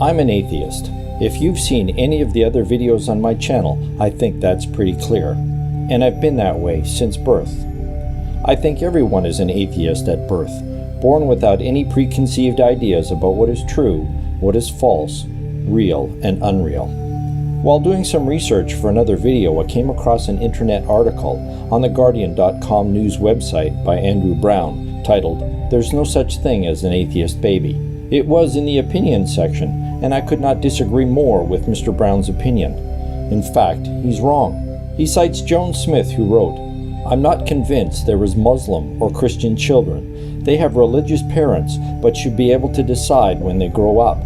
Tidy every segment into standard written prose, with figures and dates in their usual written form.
I'm an atheist. If you've seen any of the other videos on my channel, I think that's pretty clear. And I've been that way since birth. I think everyone is an atheist at birth, born without any preconceived ideas about what is true, what is false, real and unreal. While doing some research for another video, I came across an internet article on the Guardian.com news website by Andrew Brown titled, "There's no such thing as an atheist baby." It was in the opinion section, and I could not disagree more with Mr. Brown's opinion. In fact, he's wrong. He cites Joan Smith, who wrote, "I'm not convinced there is Muslim or Christian children. They have religious parents, but should be able to decide when they grow up."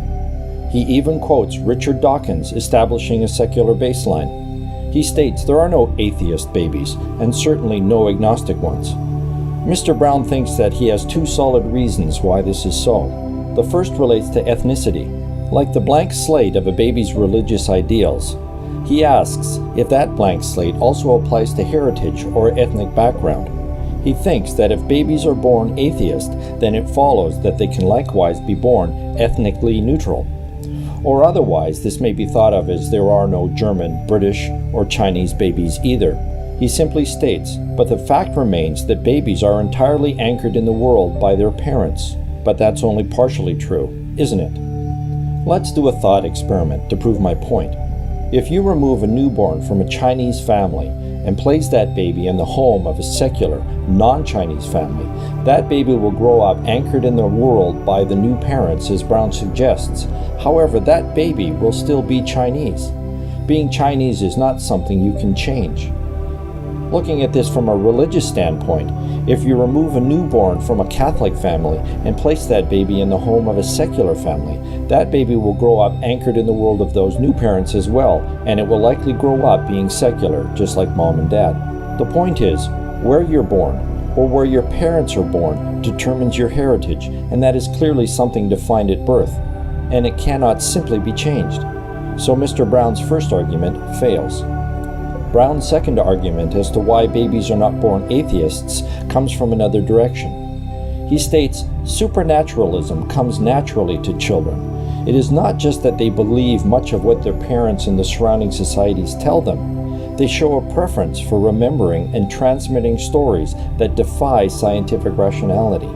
He even quotes Richard Dawkins establishing a secular baseline. He states there are no atheist babies, and certainly no agnostic ones. Mr. Brown thinks that he has two solid reasons why this is so. The first relates to ethnicity. Like the blank slate of a baby's religious ideals, he asks if that blank slate also applies to heritage or ethnic background. He thinks that if babies are born atheist, then it follows that they can likewise be born ethnically neutral. Or otherwise, this may be thought of as there are no German, British, or Chinese babies either. He simply states, but the fact remains that babies are entirely anchored in the world by their parents. But that's only partially true, isn't it? Let's do a thought experiment to prove my point. If you remove a newborn from a Chinese family and place that baby in the home of a secular, non-Chinese family, that baby will grow up anchored in the world by the new parents, as Brown suggests. However, that baby will still be Chinese. Being Chinese is not something you can change. Looking at this from a religious standpoint, if you remove a newborn from a Catholic family and place that baby in the home of a secular family, that baby will grow up anchored in the world of those new parents as well, and it will likely grow up being secular, just like mom and dad. The point is, where you're born, or where your parents are born, determines your heritage, and that is clearly something defined at birth, and it cannot simply be changed. So Mr. Brown's first argument fails. Brown's second argument as to why babies are not born atheists comes from another direction. He states, supernaturalism comes naturally to children. It is not just that they believe much of what their parents and the surrounding societies tell them. They show a preference for remembering and transmitting stories that defy scientific rationality.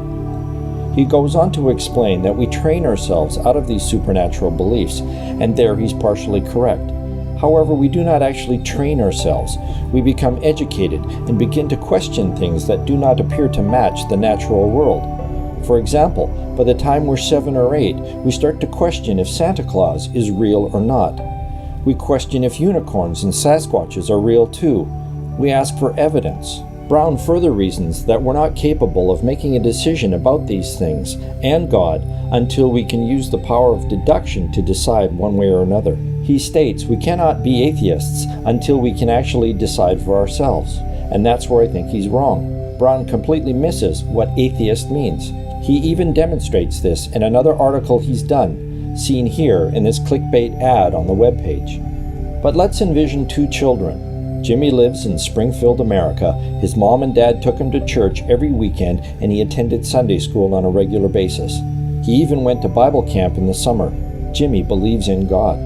He goes on to explain that we train ourselves out of these supernatural beliefs, and there he's partially correct. However, we do not actually train ourselves. We become educated and begin to question things that do not appear to match the natural world. For example, by the time we're 7 or 8, we start to question if Santa Claus is real or not. We question if unicorns and Sasquatches are real too. We ask for evidence. Brown further reasons that we're not capable of making a decision about these things and God until we can use the power of deduction to decide one way or another. He states we cannot be atheists until we can actually decide for ourselves, and that's where I think he's wrong. Brown completely misses what atheist means. He even demonstrates this in another article he's done, seen here in this clickbait ad on the webpage. But let's envision two children. Jimmy lives in Springfield, America. His mom and dad took him to church every weekend, and he attended Sunday school on a regular basis. He even went to Bible camp in the summer. Jimmy believes in God.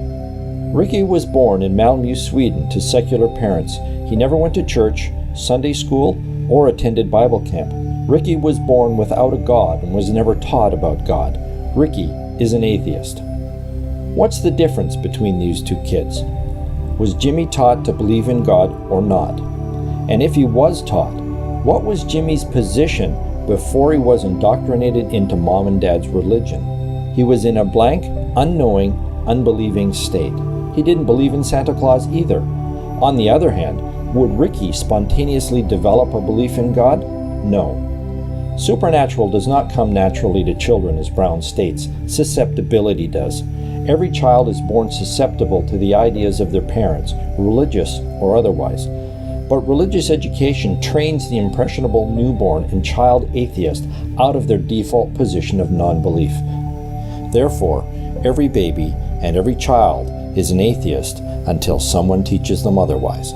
Ricky was born in Malmö, Sweden to secular parents. He never went to church, Sunday school, or attended Bible camp. Ricky was born without a God and was never taught about God. Ricky is an atheist. What's the difference between these two kids? Was Jimmy taught to believe in God or not? And if he was taught, what was Jimmy's position before he was indoctrinated into mom and dad's religion? He was in a blank, unknowing, unbelieving state. He didn't believe in Santa Claus either. On the other hand, would Ricky spontaneously develop a belief in God? No. Supernatural does not come naturally to children, as Brown states. Susceptibility does. Every child is born susceptible to the ideas of their parents, religious or otherwise. But religious education trains the impressionable newborn and child atheist out of their default position of non-belief. Therefore, every baby and every child is an atheist until someone teaches them otherwise.